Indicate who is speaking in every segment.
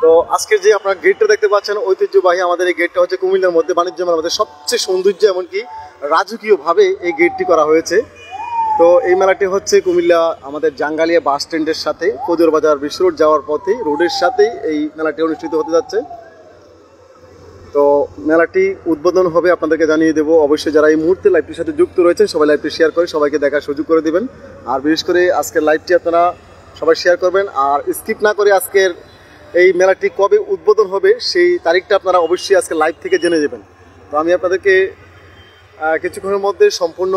Speaker 1: তো আজকে যে আপনারা গেটটা দেখতে পাচ্ছেন ঐতিহ্যবাহী আমাদের এই গেটটা হচ্ছে কুমিল্লার মধ্যে বাণিজ্য মেলার মধ্যে সবচেয়ে সৌন্দর্য এমনকি রাজকীয়ভাবে এই গেটটি করা হয়েছে। তো এই মেলাটি হচ্ছে কুমিল্লা আমাদের জাঙ্গালিয়া বাস স্ট্যান্ডের সাথে কদুর বাজার বিশ্ব রোড যাওয়ার পথে রোডের সাথেই এই মেলাটি অনুষ্ঠিত হতে যাচ্ছে। তো মেলাটি উদ্বোধন হবে আপনাদেরকে জানিয়ে দেবো। অবশ্যই যারা এই মুহূর্তে লাইভটির সাথে যুক্ত রয়েছেন সবাই লাইভটি শেয়ার করে সবাইকে দেখার সুযোগ করে দিবেন। আর বিশেষ করে আজকের লাইভটি আপনারা সবাই শেয়ার করবেন আর স্কিপ না করে আজকের এই মেলাটি কবে উদ্বোধন হবে সেই তারিখটা আপনারা অবশ্যই আজকে লাইভ থেকে জেনে যাবেন। তো আমি আপনাদেরকে কিছুক্ষণের মধ্যে সম্পূর্ণ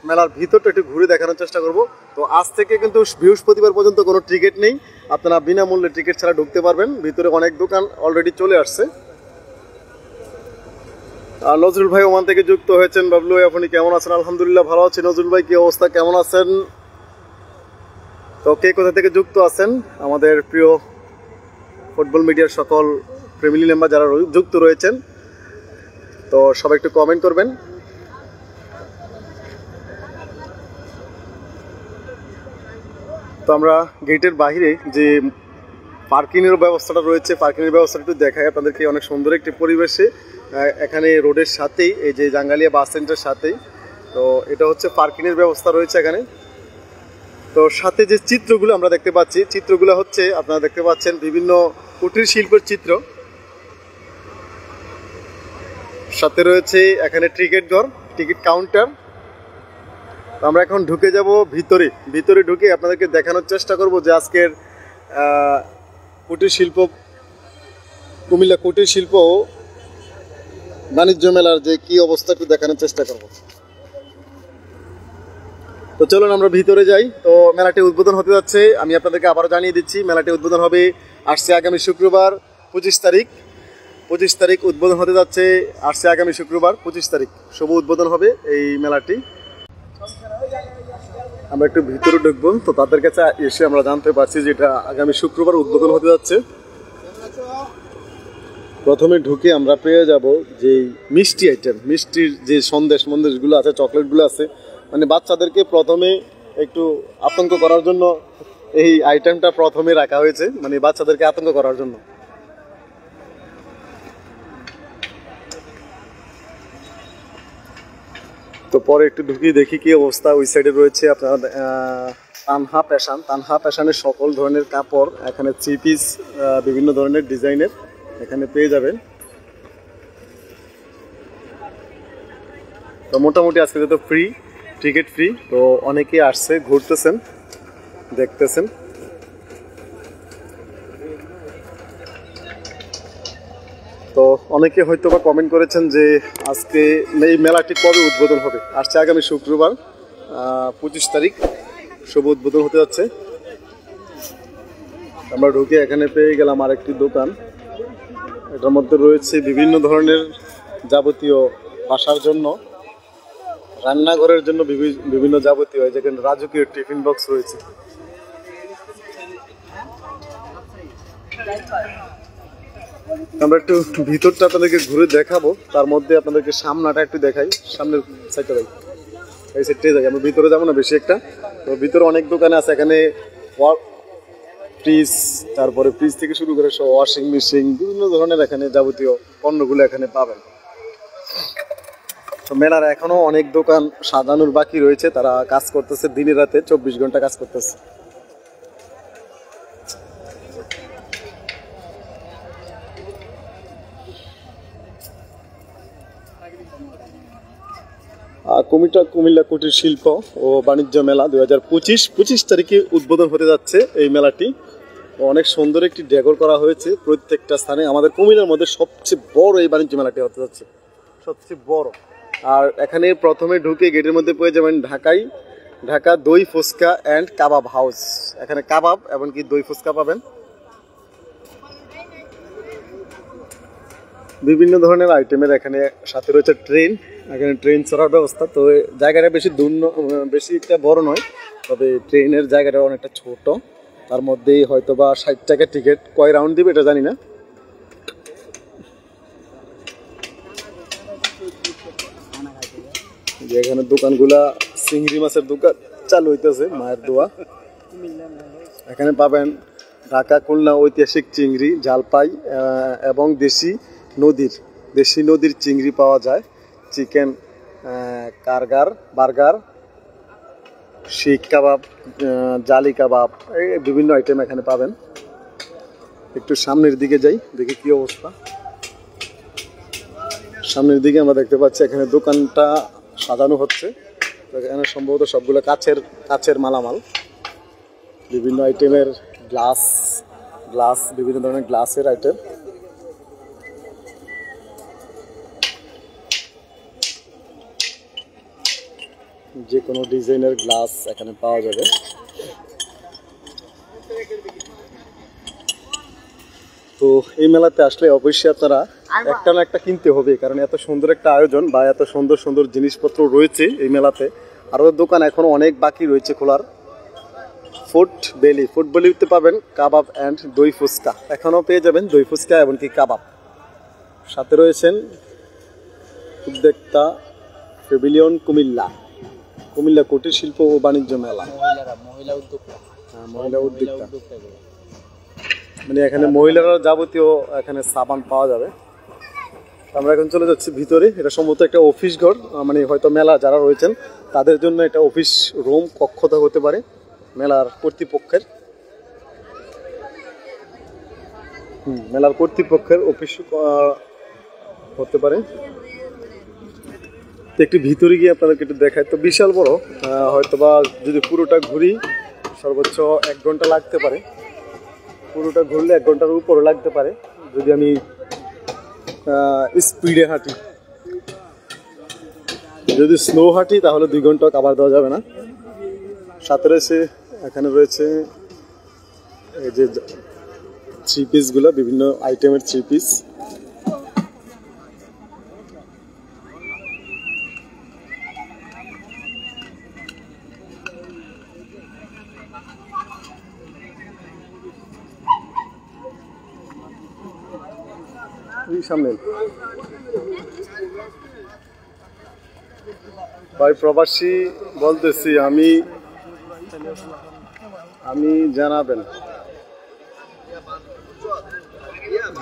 Speaker 1: মেলার ভিতরটা একটু ঘুরে দেখানোর চেষ্টা করব। তো আজ থেকে কিন্তু বৃহস্পতিবার পর্যন্ত কোনো টিকিট নেই, আপনারা বিনামূল্যে টিকিট ছাড়া ঢুকতে পারবেন। ভিতরে অনেক দোকান অলরেডি চলে আসছে। আর নজরুল ভাই ওমান থেকে যুক্ত হয়েছেন। বাবলু আপনি কেমন আছেন? আলহামদুলিল্লাহ ভালো আছি। নজরুল ভাই কি অবস্থা, কেমন আছেন? তো কে কোথা থেকে যুক্ত আছেন? আমাদের প্রিয় ফুটবল মিডিয়ার সকল ফ্যামিলি মেম্বার যারা যুক্ত রয়েছেন তো সবাই একটু কমেন্ট করবেন। তো আমরা গেটের বাইরে যে পার্কিংয়ের ব্যবস্থাটা রয়েছে পার্কিংয়ের ব্যবস্থাটা একটু দেখাই আপনাদেরকে। অনেক সুন্দর একটি পরিবেশে এখানে রোডের সাথেই এই যে জাঙ্গালিয়া বাস সেন্টারের সাথেই তো এটা হচ্ছে পার্কিংয়ের ব্যবস্থা রয়েছে এখানে। তো সাথে যে চিত্রগুলো আমরা দেখতে পাচ্ছি চিত্রগুলো হচ্ছে আপনারা দেখতে পাচ্ছেন বিভিন্ন কুটির শিল্পের চিত্র। সাথে রয়েছে এখানে টিকিট ঘর, টিকিট কাউন্টার। আমরা এখন ঢুকে যাব ভিতরে ঢুকে আপনাদেরকে দেখানোর চেষ্টা করব যে আজকের কুটির শিল্প কুমিল্লা কুটির শিল্প বাণিজ্য মেলার যে কি অবস্থা একটু দেখানোর চেষ্টা করব। তো চলুন আমরা ভিতরে যাই। তো মেলাটি উদ্বোধন হতে যাচ্ছে, আমি আপনাদেরকে আবারও জানিয়ে দিচ্ছি মেলাটি উদ্বোধন হবে আসছে আগামী শুক্রবার 25 তারিখ উদ্বোধন হতে যাচ্ছে। আসছে আগামী শুক্রবার 25 তারিখ শুভ উদ্বোধন হবে এই মেলাটি। আমরা একটু ভিতরে ঢুকবো, তো তাদের কাছে এসে আমরা জানতে পারছি যে এটা আগামী শুক্রবার উদ্বোধন হতে যাচ্ছে। প্রথমে ঢুকে আমরা পেয়ে যাব যে মিষ্টি আইটেম, মিষ্টির যে সন্দেশগুলো আছে, চকলেটগুলো আছে, মানে বাচ্চাদেরকে প্রথমে একটু আতঙ্ক করার জন্য এই আইটেমটা প্রথমে রাখা হয়েছে, মানে বাচ্চাদেরকে আতঙ্ক করার জন্য। তো পরে একটু ঢুকিয়ে দেখি কি অবস্থা। ওই সাইডে রয়েছে আপনার তানহা প্যাশানের সকল ধরনের কাপড়, এখানে থ্রি পিস বিভিন্ন ধরনের ডিজাইনের এখানে পেয়ে যাবেন। তো মোটামুটি আজকে তো ফ্রি, টিকিট ফ্রি। তো অনেকেই আসছে, ঘুরতেছেন, দেখতেছেন। তো অনেকে হয়তো বা কমেন্ট করেছেন যে আজকে এই মেলাটি কবে উদ্বোধন হবে। আসছে আগামী শুক্রবার 25 তারিখ শুভ উদ্বোধন হতে যাচ্ছে। আমরা ঢুকে এখানে পেয়ে গেলাম আরেকটি দোকান। এটার মধ্যে রয়েছে বিভিন্ন ধরনের যাবতীয় বাসার জন্য, রান্নাঘরের জন্য বিভিন্ন যাবতীয়, যেখানে রাজকীয় টিফিন বক্স রয়েছে। আমরা একটু ভিতরটা আপনাদেরকে ঘুরে দেখাবো, তার মধ্যে আপনাদেরকে সামনাটা একটু দেখাই। সামনের সাইডটা যাই, এই সাইডটাই যাই, আমরা ভিতরে যাবো না বেশি একটা। তো ভিতরে অনেক দোকানে আছে, এখানে ফ্রিজ, তারপরে ফ্রিজ থেকে শুরু করে সব ওয়াশিং মেশিন, বিভিন্ন ধরনের এখানে যাবতীয় পণ্যগুলো এখানে পাবেন। তো মেলার এখনো অনেক দোকান সাজানোর বাকি রয়েছে, তারা কাজ করতেছে দিনে রাতে 24 ঘন্টা কাজ করতেছে। কুমিল্লা কুটির শিল্প ও বাণিজ্য মেলা 2025 তারিখে উদ্বোধন হতে যাচ্ছে এই মেলাটি। অনেক সুন্দর একটি ডেকোর করা হয়েছে প্রত্যেকটা স্থানে। আমাদের কুমিল্লার মধ্যে সবচেয়ে বড় এই বাণিজ্য মেলাটি হতে যাচ্ছে, সবচেয়ে বড়। আর এখানে প্রথমে ঢুকে গেটের মধ্যে পেয়ে যাবেন ঢাকা দই ফুচকা অ্যান্ড কাবাব হাউস। এখানে কাবাব এমনকি দই ফুচকা পাবেন। বিভিন্ন ধরনের আইটেমের এখানে সাথে রয়েছে ট্রেন, এখানে ট্রেন চড়ার ব্যবস্থা। তো জায়গাটা বেশি একটা বড় নয়, তবে ট্রেনের জায়গাটা অনেকটা ছোট। তার মধ্যেই হয়তো বা 60 টাকা টিকিট, কয় রাউন্ড দিবে এটা জানি না। যে এখানে দোকানগুলা চিংড়ি মাছের দোকান চালু হইতেছে, মায়ের দোয়া। এখানে পাবেন ঢাকা খুলনা ঐতিহাসিক চিংড়ি, জালপাই এবং দেশি নদীর চিংড়ি পাওয়া যায়। চিকেন বার্গার, শিক কাবাব, জালি কাবাব, এই বিভিন্ন আইটেম এখানে পাবেন। একটু সামনের দিকে যাই, দেখি কি অবস্থা। সামনের দিকে আমরা দেখতে পাচ্ছি এখানে দোকানটা সাজানো হচ্ছে। এখানে সম্ভবত সবগুলো কাচের মালামাল, বিভিন্ন আইটেমের গ্লাস, বিভিন্ন ধরনের গ্লাসের আইটেম। যে কোনো ডিজাইনের গ্লাস এখানে পাওয়া যাবে। তো এই মেলাতে আসলে অবশ্যই আপনারা একটা না একটা কিনতে হবে, কারণ এত সুন্দর একটা আয়োজন বা এত সুন্দর সুন্দর জিনিসপত্র রয়েছে এই মেলাতে। আরও দোকান এখনো অনেক বাকি রয়েছে খোলার। ফুড বেলিতে পাবেন কাবাব অ্যান্ড দই ফুচকা, এখনও পেয়ে যাবেন দই ফুচকা এমনকি কাবাব। সাথে রয়েছেন উদ্যোক্তা প্যাভিলিয়ন কুমিল্লা কুটির শিল্প ও বাণিজ্য মেলা, মহিলা উদ্যোক্তা। মানে এখানে মহিলারা যাবতীয় এখানে সাবান পাওয়া যাবে। আমরা এখন চলে যাচ্ছি ভিতরে। এটা সম্ভবত একটা অফিস ঘর, মানে হয়তো মেলা যারা রয়েছেন তাদের জন্য এটা অফিস রুম, কক্ষতা হতে পারে মেলার কর্তৃপক্ষের। অফিস হতে পারে। তো একটু ভিতরে গিয়ে আপনাদেরকে একটু দেখায়। তো বিশাল বড়, হয়তো বা যদি পুরোটা ঘুরি সর্বোচ্চ 1 ঘন্টা লাগতে পারে। পুরোটা ঘুরলে 1 ঘন্টার উপরে লাগতে পারে যদি আমি স্পিডে হাঁটি। যদি স্লো হাঁটি তাহলে 2 ঘন্টা কাভার দেওয়া যাবে না। সাথে এখানে রয়েছে এই যে 3 পিসগুলো, বিভিন্ন আইটেমের 3 পিস। সামনে ভাই প্রবাসী বলতেছি আমি জানাবেন।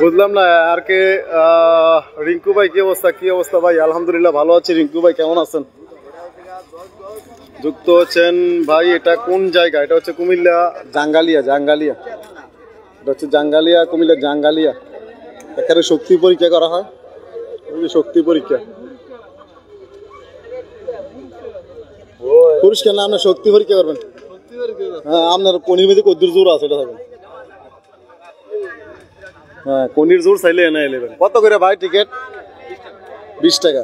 Speaker 1: বুঝলাম না আর কে। রিঙ্কু ভাই কি অবস্থা ভাই? আলহামদুলিল্লাহ ভালো আছি। রিঙ্কু ভাই কেমন আছেন? যুক্ত হচ্ছেন ভাই। এটা কোন জায়গা? এটা হচ্ছে কুমিল্লা জাঙ্গালিয়া। এটা হচ্ছে কুমিল্লা জাঙ্গালিয়া। এখানে শক্তি পরীক্ষা করা হয়। ওই যে শক্তি পরীক্ষা, পুরস্কার না, আপনার শক্তি পরীক্ষা করবেন। হ্যাঁ, আপনার কনির মধ্যে কদ্দুর জোর আছে এটা থাকবেন। হ্যাঁ, কনির জোর চাইলে এনে নেবেন। কত করে ভাই টিকিট? 20 টাকা।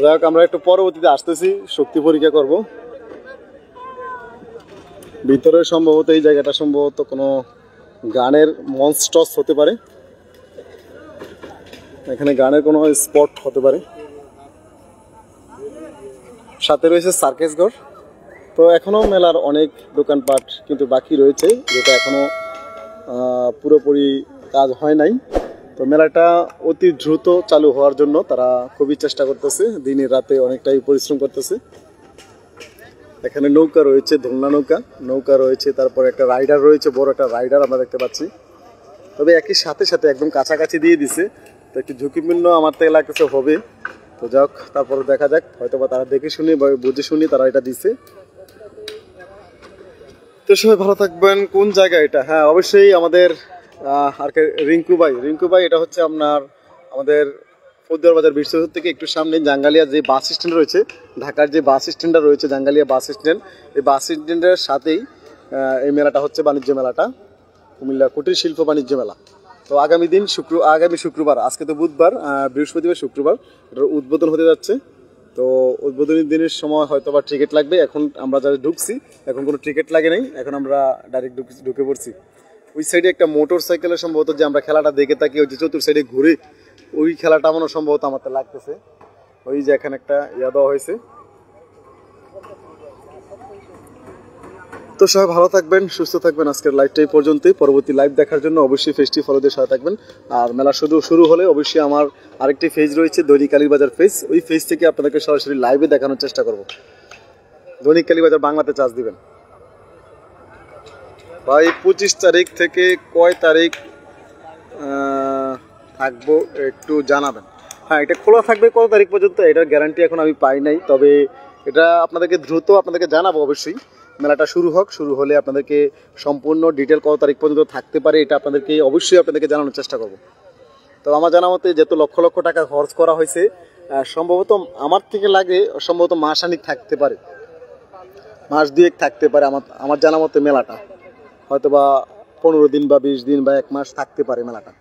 Speaker 1: যাই হোক, আমরা একটু পরবর্তীতে আসতেছি, শক্তি পরীক্ষা করব। ভিতরে সম্ভবত এই জায়গাটা সম্ভবত কোনো গানের মঞ্চ হতে পারে। এখানে গানের কোনো স্পট হতে পারে। সাথে রয়েছে সার্কেস ঘর। তো এখনো মেলার অনেক দোকানপাট কিন্তু বাকি রয়েছে, যেটা এখনো পুরোপুরি কাজ হয় নাই। তো মেলাটা অতি দ্রুত চালু হওয়ার জন্য তারা খুবই চেষ্টা করতেছে, দিনে রাতে অনেকটাই পরিশ্রম করতেছে। এখানে নৌকা রয়েছে, দোলনা নৌকা রয়েছে, তারপর একটা রাইডার রয়েছে, বড় একটা রাইডার আমরা দেখতে পাচ্ছি। তবে একই সাথে একদম কাছাকাছি দিয়ে দিছে, তো একটু ঝুঁকিপূর্ণ আমার তো লাগতেছে হবে। তো যাক, তারপরে দেখা যাক, হয়তো বা তারা দেখে শুনে বা বুঝে শুনে তারা এটা দিছে। তো সবাই ভালো থাকবেন। কোন জায়গা এটা? হ্যাঁ, অবশ্যই আমাদের আর রিঙ্কু ভাই এটা হচ্ছে আমাদের ফৌজদার বাজার বিশ্বজোর থেকে একটু সামনে জাঙ্গালিয়া যে বাস স্ট্যান্ড রয়েছে, ঢাকার যে বাস স্ট্যান্ডটা রয়েছে জাঙ্গালিয়া বাস স্ট্যান্ড, এই বাস স্ট্যান্ডের সাথেই এই মেলাটা হচ্ছে, বাণিজ্য মেলাটা, কুমিল্লা কুটির শিল্প বাণিজ্য মেলা। তো আগামী শুক্রবার, আজকে তো বুধবার, বৃহস্পতিবার শুক্রবার এটার উদ্বোধন হতে যাচ্ছে। তো উদ্বোধনী দিনের সময় হয়তো বা টিকিট লাগবে। এখন আমরা যারা ঢুকছি এখন কোনো টিকিট লাগে নাই, এখন আমরা ডাইরেক্ট ঢুকে পড়ছি। ওই সাইডে একটা মোটর সাইকেলের সম্ভবত যে আমরা খেলাটা দেখে থাকি, ওই যে চতুর সাইডে ঘুরে, ওই খেলাটা মনে সম্ভবত আমার তো লাগতেছে। ওই যে এখানে একটা দেওয়া হয়েছে। তো সবাই ভালো থাকবেন, সুস্থ থাকবেন। আজকের লাইভটা এই পর্যন্তই। পরবর্তী লাইভ দেখার জন্য অবশ্যই পেজটি ফলো দিয়ে সাথে থাকবেন। আর মেলা শুরু হলে অবশ্যই আমার আরেকটি পেজ রয়েছে, দৈনিক কালীবাজার পেজ। ওই পেজ থেকে আপনাদেরকে সরাসরি লাইভে দেখানোর চেষ্টা করব। দৈনিক কালীবাজার বাংলাতে চার্জ দিবেন। ভাই 25 তারিখ থেকে কয় তারিখ থাকবো একটু জানাবেন। হ্যাঁ, এটা খোলা থাকবে কত তারিখ পর্যন্ত এটার গ্যারান্টি এখন আমি পাই নাই, তবে এটা আপনাদেরকে দ্রুত আপনাদেরকে জানাবো অবশ্যই। মেলাটা শুরু হলে আপনাদেরকে সম্পূর্ণ ডিটেল কত তারিখ পর্যন্ত থাকতে পারে এটা আপনাদেরকে জানানোর চেষ্টা করব। তো আমার জানা মতে যেহেতু লক্ষ লক্ষ টাকা খরচ করা হয়েছে, সম্ভবত আমার থেকে লাগে সম্ভবত মাসখানেক থাকতে পারে, মাস দুয়েক থাকতে পারে আমার জানা মতে মেলাটা, হয়তো বা 15 দিন বা 20 দিন বা 1 মাস থাকতে পারে মেলাটা।